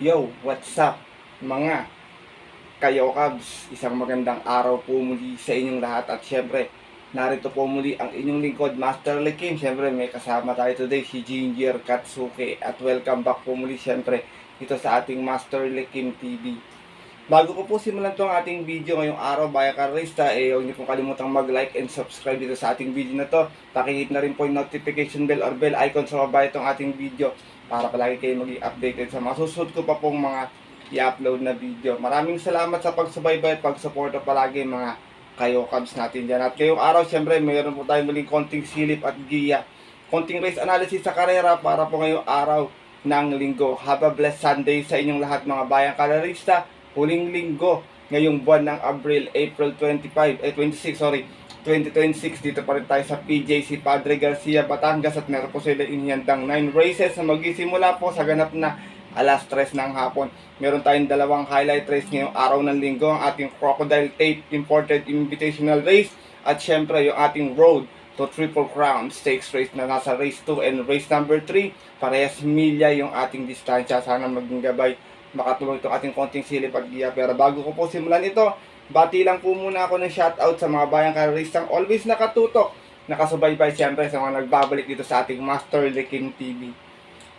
Yo, what's up mga kayo Cubs? Isang magandang araw po muli sa inyong lahat at syempre narito po muli ang inyong lingkod Master Lekim. Syempre may kasama tayo today si Ginger Katsuki at welcome back po muli syempre dito sa ating Master Lekim TV. Bago ko po simulan itong ating video ngayong araw, Bayan Karista, huwag niyo pong kalimutang mag-like and subscribe dito sa ating video na to. Pakihit na rin po yung notification bell or bell icon sa baba itong ating video para palagi kayo maging updated sa mga susunod ko pa pong mga i-upload na video. Maraming salamat sa pagsubaybay at pagsuporta palagi mga kayo Cubs natin dyan. At ngayong araw, syempre, mayroon po tayo muling konting silip at giya. Konting race analysis sa karera para po ngayong araw ng linggo. Have a blessed Sunday sa inyong lahat mga Bayang Karista. Huling linggo ngayong buwan ng April 26, 2026. Dito pa rin tayo sa PJC Padre Garcia, Batangas at meron po sila inihandang 9 races na magsisimula po sa ganap na alas 3 ng hapon. Meron tayong dalawang highlight race ngayong araw ng linggo, ang ating Crocodile Tape Imported Invitational Race at syempre yung ating Road to Triple Crown Stakes Race na nasa race 2 and race number 3. Parehas milya yung ating distansya. Sana maging gabay makatulong itong ating konting silip at giya. Pero bago ko po simulan ito, bati lang po muna ako ng shoutout sa mga Bayang Karistang always nakatutok, nakasubaybay siyempre sa mga nagbabalik dito sa ating Master Lekim TV.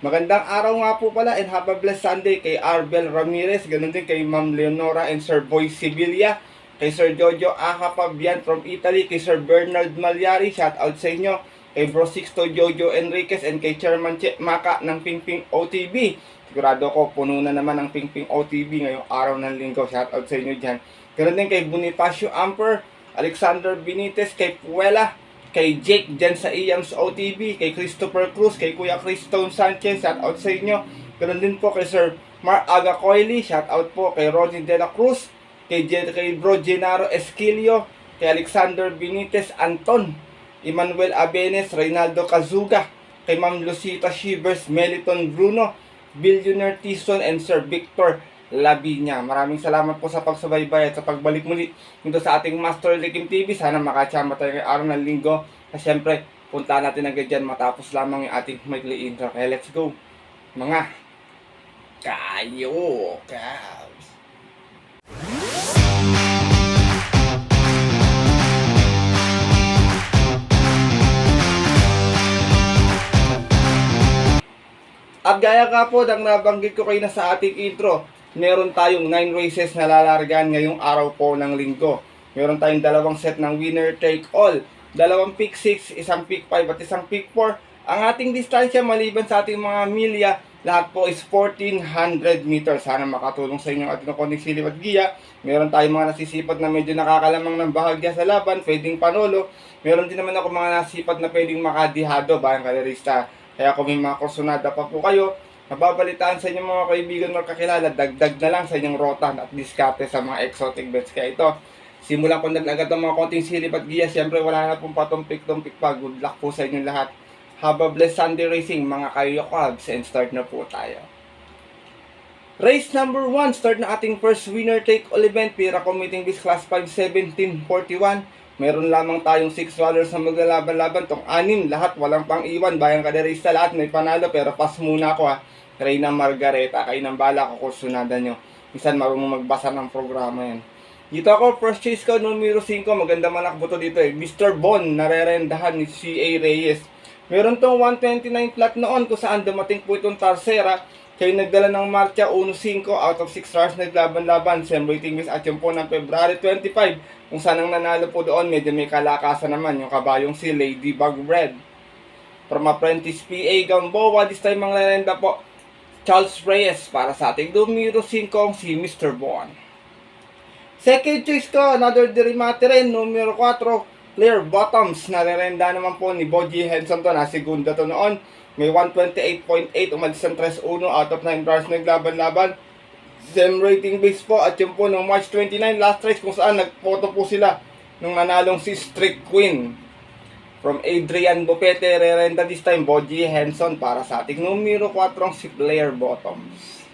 Magandang araw nga po pala and have a blessed Sunday kay Arbel Ramirez, ganun din kay Ma'am Leonora and Sir Boy Sibilia, kay Sir Jojo Ahapabian from Italy, kay Sir Bernard Malyari, shoutout sa inyo, kay Bro Sixto Jojo Enriquez and kay Chairman Che Maka ng Pingping OTB. Sigurado ko puno na naman ang Pingping OTB ngayong araw ng linggo. Shoutout sa inyo dyan. Ganoon din kay Bonifacio Amper, Alexander Benitez, kay Puela, kay Jake dyan sa Iams OTB, kay Christopher Cruz, kay Kuya Cristone Sanchez. Shoutout sa inyo. Ganoon din po kay Sir Mar Agacoily. Shoutout po kay Rodney De La Cruz, kay Bro Genaro Esquilio, kay Alexander Benitez Anton, Emmanuel Abenes, Reynaldo Kazuga, kay Ma'am Lucita Shivers, Meliton Bruno, Billionaire Tison and Sir Victor Labinya. Maraming salamat po sa pagsubaybay at sa pagbalik muli dito sa ating Master Lekim TV. Sana makachama tayo ngayong araw ng linggo. At syempre, punta natin agad dyan matapos lamang yung ating maikli intro. Okay, let's go mga kayo Cubs. At gaya ka po ng nabanggit ko kayo na sa ating intro, meron tayong 9 races na lalargan ngayong araw po ng linggo. Meron tayong dalawang set ng winner take all, dalawang pick 6, isang pick 5 at isang pick 4. Ang ating distansya maliban sa ating mga milya, lahat po is 1400 meters. Sana makatulong sa inyo at konting silip at giya. Meron tayong mga nasisipag na medyo nakakalamang ng bahagya sa laban, pwedeng panolo. Meron din naman ako mga nasipag na pwedeng makadihado, Bayang Karista. Kaya kung may mga kursunada pa po kayo, nababalitaan sa inyong mga kaibigan o kakilala, dagdag na lang sa inyong rotan at diskarte sa mga exotic bets. Kaya ito, simulan ko na agad ang mga konting silip at giya. Siyempre wala na pong patumpik-tumpik pa. Good luck po sa inyong lahat. Have a blessed Sunday racing mga kayo Cubs and start na po tayo. Race number 1, start na ating first winner take all event. Pira Committing Bis Class 5 1741. Meron lamang tayong $6 na maglalaban-laban. Tong 6, lahat walang pang iwan. Bayang Karista, lahat may panalo. Pero pass muna ako ha. Reyna Margareta, kayo ng bala ko kursunada nyo. Minsan marunong magbasa ng programa yan. Dito ako, first chase ko, numero 5. Maganda manakbo to dito eh. Mr. Bon, narerendahan ni C.A. Reyes. Meron tong 129 flat noon kung saan dumating po itong Tarsera. Kayo nagdala ng marcha 1-5 out of 6 stars naglaban-laban. Same rating miss at yung po ng February 25. Kung saan ang nanalo po doon, medyo may kalakasan naman yung kabayong si Ladybug Red. From Apprentice PA Gamboa, this time ang lalenda po Charles Reyes para sa ating numero 5 si Mr. Bon. Second choice ko, another Dirimate rin, numero 4, Clear Bottoms. Narerenda naman po ni Boji Henson to, nasigunda to noon. May 128.8, umalis ang 3-1 out of 9 stars naglaban-laban. Same rating base po at yun po ng March 29 last race kung saan nagphoto po sila nung nanalong si Street Queen. From Adrian Bopete, rerenda this time Boji Henson para sa ating numero 4 si Blair Bottoms.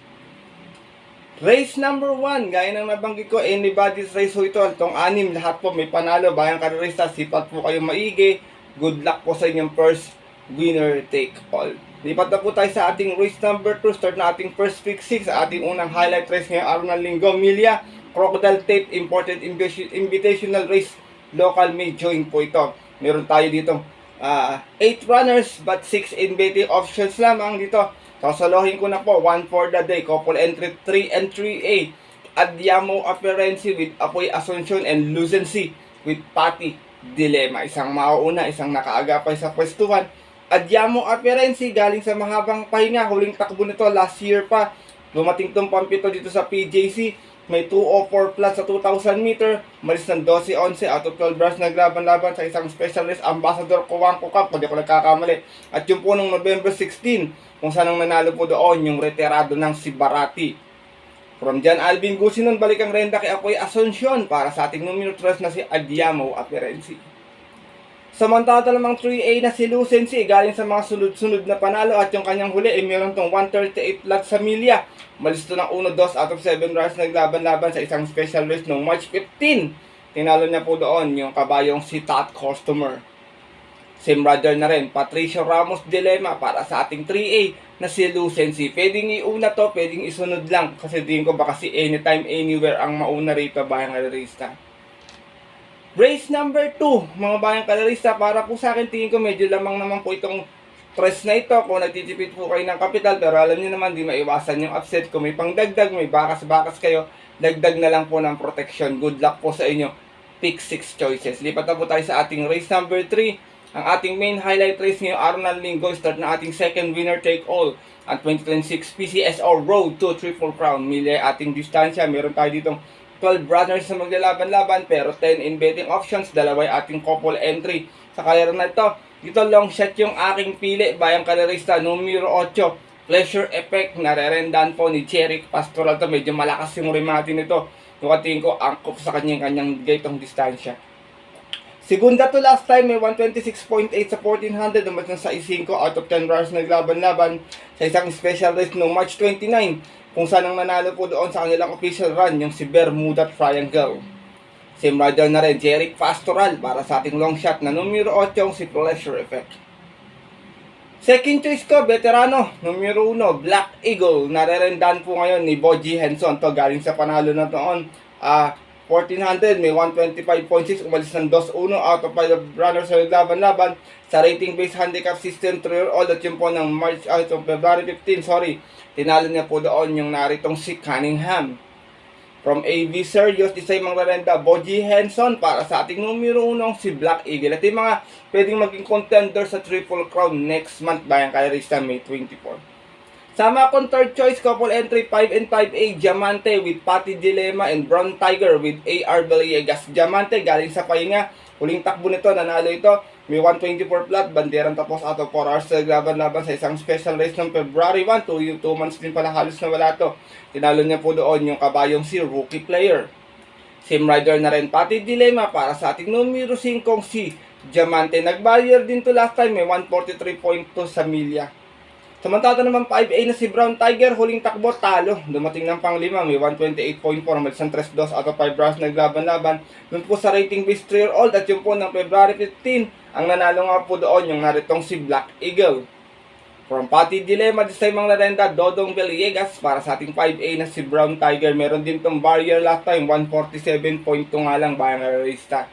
Race number 1, gaya ng nabanggit ko, anybody's race ho ito. Itong 6, lahat po may panalo. Bayang Karista, sipat po kayo maigi. Good luck po sa inyong first winner take all. Lipat na po tayo sa ating race number 2. Start na ating first pick 6. Ating unang highlight race ngayong araw ng linggo. Milia Crocodile Tape Imported Invitational Race. Local made join po ito. Meron tayo dito 8 runners but 6 in betting options lamang dito. Sasalohin ko na po. 1 for the day. Couple entry 3 and 3A. Adyamo Apperency with Apoy Asuncion and Lucency with Patty Dilemma. Isang mauuna, isang nakaagapay sa pwestuhan. Adyamo Apperency galing sa mahabang pahinga. Huling takbo nito last year pa. Lumating tong pampito dito sa PJC. May 204 plus sa 2,000 meter. Malis ng 12-11 out of 12 runs naglaban-laban sa isang specialist Ambassador Coanco Cup. Pag ako nagkakamali. At yung po nung November 16, kung saan ang nanalo po doon, yung retirado ng si Barati. From John Alvin Gusinon, balik ang renda kay Apoy Asuncion para sa ating numero 3 na si Adyamo Apperency. Samantala namang 3A na si Lucency galing sa mga sunod-sunod na panalo at yung kanyang huli ay meron tong 138 lot sa milya. Malis to ng 1-2 out of 7 runs naglaban-laban sa isang special race noong March 15. Tinalo niya po doon yung kabayong si Tot Customer. Same brother na rin, Patricio Ramos Dilemma para sa ating 3A na si Lucency. Pwedeng iuna to, pwedeng isunod lang kasi tingin ko baka si anytime, anywhere ang mauna rito bayang kalarista. Race number 2, mga bayang kalarista, para po sa akin tingin ko medyo lamang naman po itong tres na ito kung nagtitipid po kayo ng kapital, pero alam niyo naman di maiwasan yung upset. Kung may pangdagdag, may bakas-bakas kayo, dagdag na lang po ng protection. Good luck po sa inyo. Pick 6 choices. Lipat na po tayo sa ating race number 3. Ang ating main highlight race ngayong araw ng linggo, start na ating second winner take all at 2026 PCSO Road to Triple Crown. Mili ating distansya, meron tayo ditong 12 runners na maglalaban-laban pero 10 in betting options, dalaway ating couple entry. Sa kalaran na ito, dito long shot yung aking pili, bayang kalarista, numero 8, Pleasure Effect, narerendan po ni Cherry Pastoral to. Medyo malakas yung remate nito. Nukatingin ko, angkop sa kanyang gaitong distansya. Segunda to last time, may 126.8 sa 1400, naman sa 5 out of 10 runners naglaban-laban sa isang special race noong March 29. Kung saan ang nanalo po doon sa kanilang official run, yung si Bermuda Triangle. Same rider na rin, Jeric Pastoral para sa ating long shot na numero 8, yung si Pleasure Effect. Second choice ko, veterano, numero 1, Black Eagle. Narerendan po ngayon ni Boji Henson. To galing sa panalo na doon. 1400, may 125.6, umalis ng 2-1 out of 5 runners sa laban-laban sa rating based handicap system 3-year-old at yun po ng February 15, tinalo niya po doon yung naritong si Cunningham. From AV Serious, isa'y mangrarenda, Boji Henson para sa ating numero 1 si Black Eagle. At yung mga pwedeng maging contender sa Triple Crown next month bayang kalarista May 24. Sama akong third choice, couple entry 5 and 5A, Diamante with Patty Dilemma and Brown Tiger with AR Villegas. Diamante galing sa pahinga, huling takbo nito, nanalo ito, may 124 flat, banderang tapos out of 4 hours sa laban-laban sa isang special race ng February 1, 2 months din pala halos na wala to. Tinalo niya po doon yung kabayong si Rookie Player. Same rider na rin, Patty Dilemma para sa ating numero 5 si Diamante. Nag-barrier din to last time, may 143.2 sa milya. Samantala naman 5A na si Brown Tiger, huling takbo, talo. Dumating ng pang-5, may 128.4, malisang 3-2 out of 5 rounds naglaban-laban. Doon po sa rating based 3-year-old at yung po ng February 15, ang nanalo nga po doon yung naritong si Black Eagle. From Patty Dilemma, this time ang narenda, Dodong Villegas para sa ating 5A na si Brown Tiger. Meron din tong barrier last time, 147.2 nga lang bayang karalista.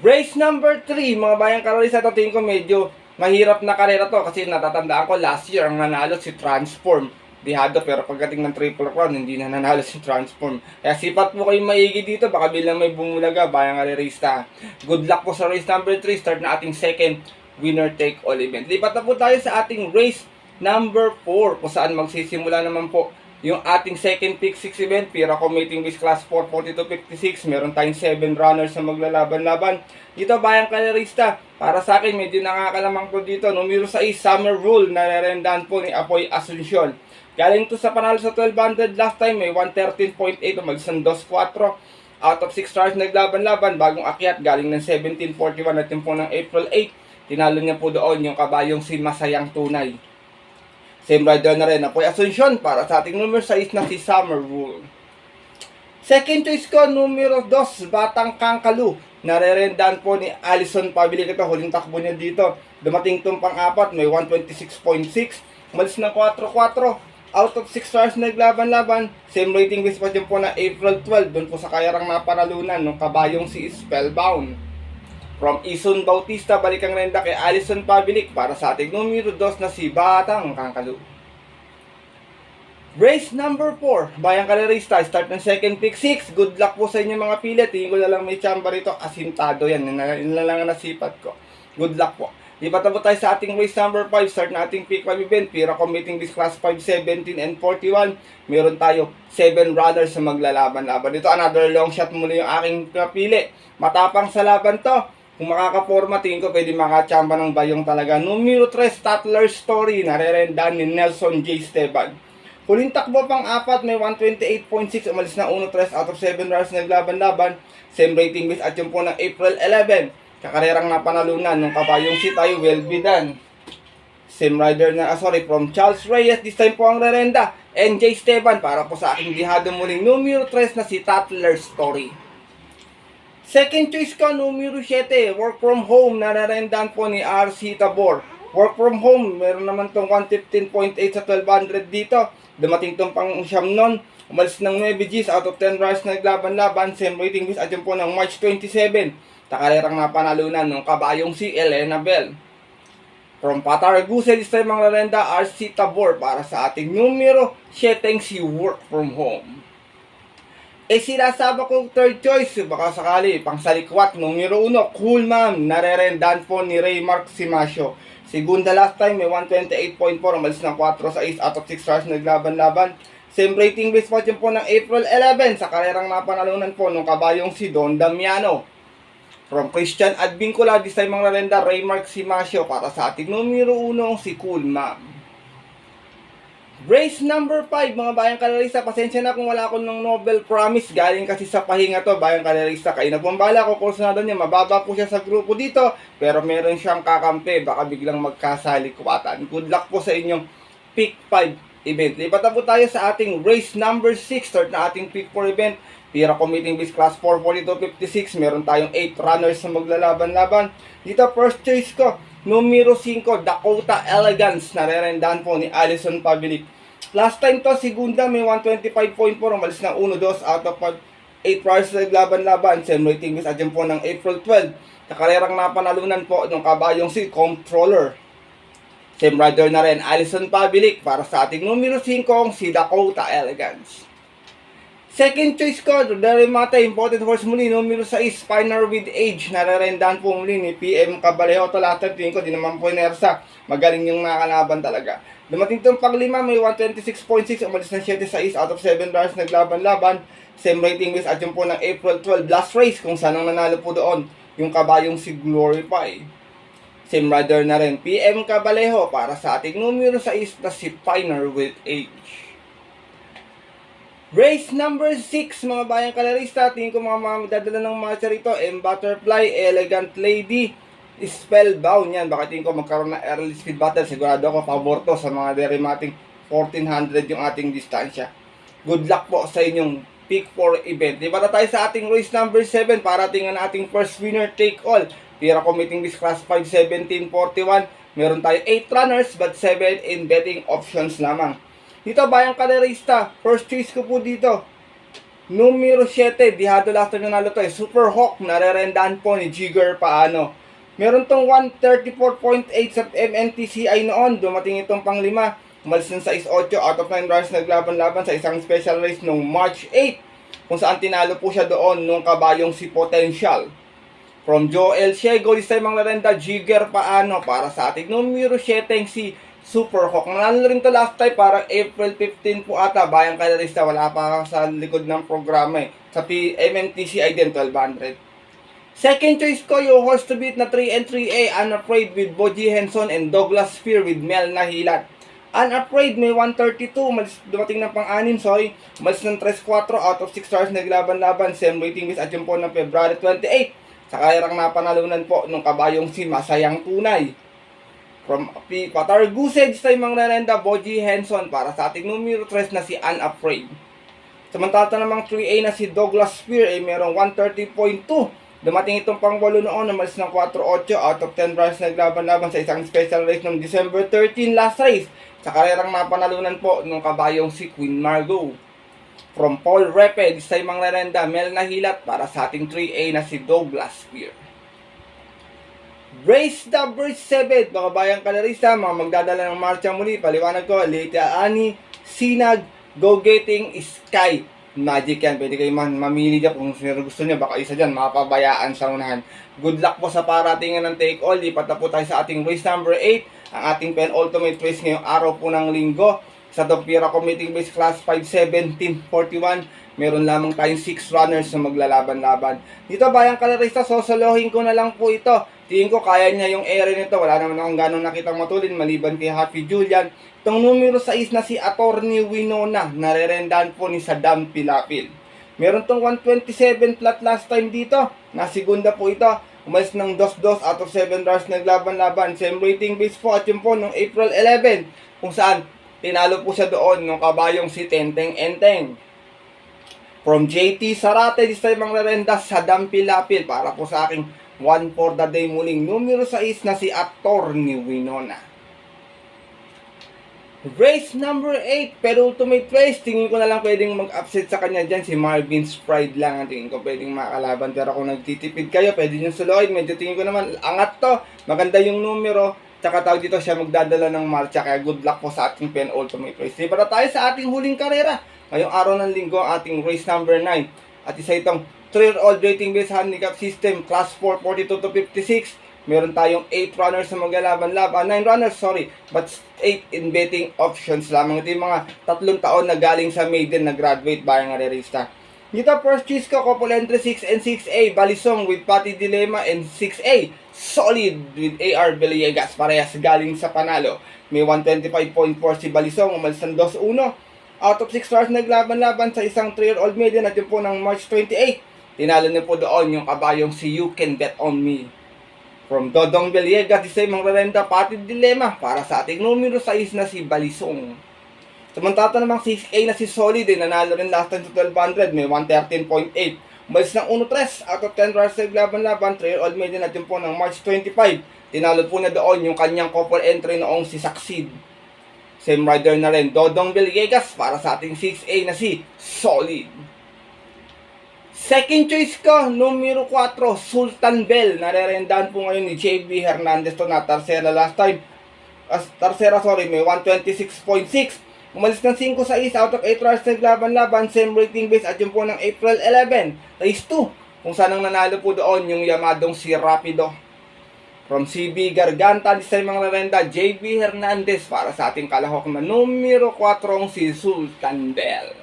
Race number 3, mga bayang karalista, tingin ko medyo mahirap na karera to kasi natatandaan ko last year ang nanalo si Transform. Dihado pero pagdating ng Triple Crown hindi na nanalo si Transform. Kaya sipat mo kayong maigi dito baka bilang may bumulaga bayang karerista. Good luck po sa race number 3. Start na ating second winner take all event. Lipat na po tayo sa ating race number 4 kung saan magsisimula naman po yung ating second pick 6 event, Pira Commuting Base Class 4, 42.56. Meron tayong 7 runners na maglalaban-laban. Dito bayang kalerista, para sa akin medyo nakakalamang po dito. Numero 6, Summer Rule, narerendahan po ni Apoy Asuncion. Galing to sa panalo sa 1200 last time, may 113.8, umagisang 2.4. Out of 6 stars naglaban-laban, bagong akyat, galing ng 1741 at yung po ng April 8. Tinalo niya po doon yung kabayong si Masayang Tunay. Same rider na rin, Apoy Asuncion para sa ating numero 6 na si Summer Rule. Second choice ko, numero 2, Batang Kangkalu. Narerendahan po ni Alison Pabilic ito. Huling takbo niya dito. Dumating itong pang-apat, may 126.6. Umalis ng 4-4. Out of 6 stars naglaban-laban. Same rating base pa dyan po na April 12. Doon po sa kayarang napanalunan ng kabayong si Spellbound. From Ison Bautista, balik ang renda kay Alison Pabilic para sa ating numero 2 na si Batang Kangkalu. Race number 4, Bayang Kalerista, start ng second pick 6. Good luck po sa inyo mga pili. Tingin ko na lang may chamba rito, asintado yan. Yun na lang ang nasipat ko. Good luck po. Ipatabo tayo sa ating race number 5, start na ating pick 5 event. Pira committing this class 5, 17, and 41. Meron tayo 7 runners na maglalaban-laban. Ito another long shot muli yung aking napili. Matapang sa laban to. Kung makakaporma, tingin ko pwede makachamba ng bayong talaga. Numero 3, Statler Story, narerendahan ni Nelson J. Esteban. Huling takbo pang 4, may 128.6, umalis na 1-3 out of 7 runners naglaban-laban. Same rating base at yung po ng April 11. Kakarerang napanalunan ng kabayong si Tayo Will Be Done. Same rider na, from Charles Reyes, this time po ang rerenda. NJ Esteban para po sa aking dihado muling numero 3 na si Tatler Story. Second choice ko, numero 7, Work From Home, nararendahan po ni RC Tabor. Work From Home, meron naman tong 115.8 sa 1200 dito. Dumating tong pang siyam nun. Umalis ng 9 Gs out of 10 runners na naglaban-laban. Same rating base at yung po ng March 27. Takarerang napanalunan ng kabayong si Elena Bell. From Pataraguse, this time ang rerenda RC Tabor para sa ating numero 7 si Work From Home. Sinasaba ko third choice, baka sakali, pang salikwat, numero 1, Cool Ma'am, narerendahan po ni Raymark Simasio. Segunda last time, may 128.4, umalis ng 4-6 out of 6 stars naglaban-laban. Same rating base po po ng April 11, sa karerang napanalunan po ng kabayong si Don Damiano. From Christian Advincula, this time ang rerenda Raymark Simasio para sa ating numero 1, si Cool Ma'am. Race number 5, mga Bayang Kalerista, pasensya na kung wala akong ng Nobel Promise, galing kasi sa pahinga to, Bayang Kalerista, kayo na bumbala ko, kursunado niya, mababa po siya sa grupo dito, pero meron siyang kakampi, baka biglang magkasalikwatan. Good luck po sa inyong pick 5 event. Lipat po tayo sa ating race number 6, start na ating pick 4 event. Pira committing base class 442.56, meron tayong 8 runners na maglalaban-laban. Dito first choice ko, numero 5, Dakota Elegance, narerendahan po ni Alison Pabilic. Last time to, segunda, may 125.4, umalis na 1-2 out of 8 runners na naglaban-laban. Same rating base at yun po ng April 12. Nakarerang napanalunan po ng kabayong si Controller. Same rider na rin, Alison Pabilic para sa ating numero 5, si Dakota Elegance. Second choice ko, Rodari Mata, important horse muli, numero 6, Spiner with Age, nararendahan po muli ni PM Cabalejo. Ito lahat ng tingin ko, di naman po inersa, magaling yung nakalaban talaga. Dumating itong pang-5, may 126.6, umalis ng 7-6 out of 7 runners naglaban-laban. Same rating base at yung po ng April 12, last race, kung saan ang nanalo po doon, yung kabayong si Glorify. Same rider na rin, PM Cabalejo, para sa ating numero 6 na si Spiner with Age. Race number 6, mga Bayang Kalerista, tingin ko mga magdadala ng matcha rito, Butterfly, Elegant Lady, Spellbound, yan, baka tingin ko magkaroon na early speed battle, sigurado ako pabor to sa mga derimating 1400 yung ating distansya. Good luck po sa inyong pick 4 event. Diba na tayo sa ating race number 7, para tingnan ating first winner take all. Pira committing this class 5, 1741, meron tayo 8 runners but 7 in betting options lamang. Dito, Bayang Kalerista, first choice ko po dito, numero 7, dihado last time nanalo to, Super Hawk, narerendahan po ni Jigger Paano. Meron tong 134.8 sa MNTCI noon, dumating itong pang-5, umalis ng 6-8 out of 9 runs naglaban-laban sa isang special race noong March 8, kung saan tinalo po siya doon nung kabayong si Potential. From Joel Siego, this time ang narenda Jigger Paano para sa ating numero 7 si Super Hawk. Nanalo rin to last time, parang April 15 po ata, Bayang Kalerista, wala pa sa likod ng programa sa MNTCI din, 1200. Second choice ko, yung horse to beat na 3 and 3A, Unafraid with Boji Henson and Douglas Fear with Mel Nahilat. Unafraid, may 132, dumating ng pang-6, malis ng 3-4 out of 6 stars naglaban-laban. Same rating base at yung po ng February 28. Sa kayarang napanalunan po nung kabayong si Masayang Tunay. From Pataraguse, this time ang rerenda Boji Henson para sa ating numero 3 na si Unafraid. Samantala namang 3A na si Douglas Spear ay merong 130.2, Dumating itong pang-walo noon, umalis ng 4-8 out of 10 runs naglaban-laban sa isang special race noong December 13 last race. Sa karerang napanalunan po ng kabayong si Queen Margot. From Paul Repe, this time ang lerenda, Mel na hilat para sa ating 3A na si Douglas Spear. Race number 7, mga bayang kalarista, mga magdadala ng marcha muli. Paliwanag ko, Leyte Ani, Sinag, Go Getting, Sky. Magic yan, pwede kayo mamili dyan kung gusto nyo, baka isa dyan, mapabayaan sa unahan. Good luck po sa paratingan ng take all. Lipat na po tayo sa ating race number 8, ang ating penultimate race ngayong araw po ng linggo. Sa Dompira Committee Base Class 5-17-41, meron lamang tayong 6 runners na maglalaban-laban. Dito bayang kalarista, sosolohin ko na lang po ito. Tingin ko kaya niya yung area nito, wala naman akong ganong nakitang matulin, maliban kay Happy Julian. Itong numero 6 na si Attorney Winona, narerendahan po ni Saddam Pilapil. Meron tong 127 flat last time dito, nasigunda po ito. Umalis ng 2-2 out of 7 runs naglaban-laban. Same rating base po at yun po noong April 11, kung saan tinalo po siya doon ng kabayong si Tenteng Enteng. From JT Sarate, this time ang rerenda Saddam Pilapil para po sa aking 1 for the day muling numero 6 na si Attorney Winona. Race number 8, pero ultimate race, tingin ko na lang pwedeng mag-upset sa kanya dyan, si Marvin's Pride lang, tingin ko pwedeng makalaban, pero kung nagtitipid kayo, pwede nyo suluhin, medyo tingin ko naman, angat to, maganda yung numero, tsaka tawag dito siya magdadala ng marcha, kaya good luck po sa ating penultimate race. Para tayo sa ating huling karera, ngayong araw ng linggo, ating race number 9, at isa itong 3-year-old rating based handicap system, class 4, 42 to 56, meron tayong 8 runners na maglalaban-laban, 9 runners, sorry, but 8 in betting options lamang. Ito yung mga 3 taon na galing sa maiden na graduate bayang arerista. Dito first choice ko, couple entry 6 and 6A, Balisong with Patty Dilemma and 6A, Solid with AR Villegas, parehas galing sa panalo. May 125.4 si Balisong, umalis ng 2-1. Out of 6 stars naglaban-laban sa isang 3-year-old maiden at yun po ng March 28. Tinalo niyo po doon yung kabayong si You Can Bet On Me. From Dodong Villegas, isa yung rerenda Patty Dilemma para sa ating numero 6 na si Balisong. Samantala namang 6A na si Solid, nanalo rin last time sa 1200, may 113.8. Umalis ng 1-3 out of 10 runs naglaban-laban, 3-year-old maiden at yun po ng March 25. Tinalo po na doon yung kanyang couple entry noong si Succeed. Same rider na rin, Dodong Villegas para sa ating 6A na si Solid. Second choice ko, numero 4, Sultan Bell. Narerendahan po ngayon ni JB Hernandez to na Tercera last time. May 126.6. Umalis ng 5 sa is out of 8 runs naglaban-laban, same rating base at yun po ng April 11, race 2. Kung saan ang nanalo po doon yung yamadong si Rapido. From CB Garganta, this time ang narenda, JB Hernandez para sa ating kalahok na numero 4, si Sultan Bell.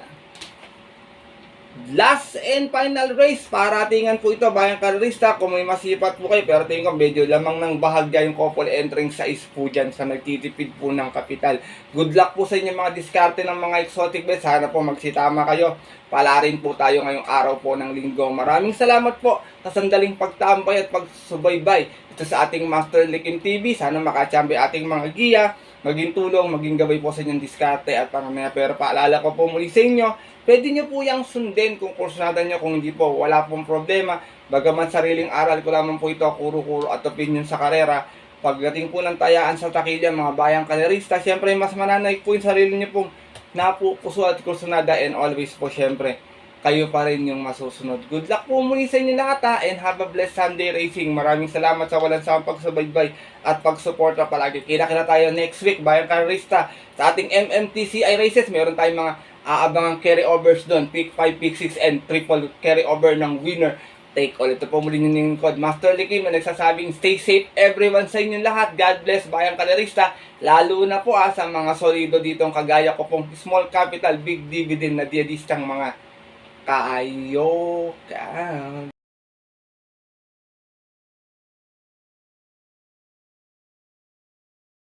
Last and final race, paratingan po ito bayang karerista. Kung may masipat po kayo, pero tingin ko medyo lamang ng bahagya yung couple entering sa po dyan sa nagtitipid po ng kapital. Good luck po sa inyo mga diskarte ng mga exotic bets. Sana po magsitama kayo. Pala rin po tayo ngayong araw po ng linggo. Maraming salamat po sa sandaling pagtambay at pagsubaybay ito sa ating Master Likim TV. Sana makachampi ating mga giya, maging tulong, maging gabay po sa inyong diskarte at pangamaya. Pero paalala ko po muli sa inyo, pwede nyo po yung sundin kung kursunada nyo, kung hindi po, wala pong problema. Bagaman sariling aral ko lamang po ito, kuro-kuro at opinion sa karera. Pagdating po ng tayaan sa takilya, mga bayang kalerista, syempre mas mananay po yung sarili nyo pong napupuso at kursunada, and always po syempre, kayo pa rin yung masusunod. Good luck po muli sa inyo lahat and have a blessed Sunday racing. Maraming salamat sa walang sawang pagsubaybay at pagsuporta palagi. Kita-kita tayo next week, bayang kalerista, sa ating MMTCI races. Meron tayong mga aabangang carryovers doon, pick 5, pick 6, and triple carryover ng winner take all. Ito po muli yung code Master Likim na nagsasabing stay safe everyone sa inyong lahat. God bless bayang kalerista, lalo na po sa mga solido ditong kagaya ko pong small capital, big dividend na diadistang mga kayoka.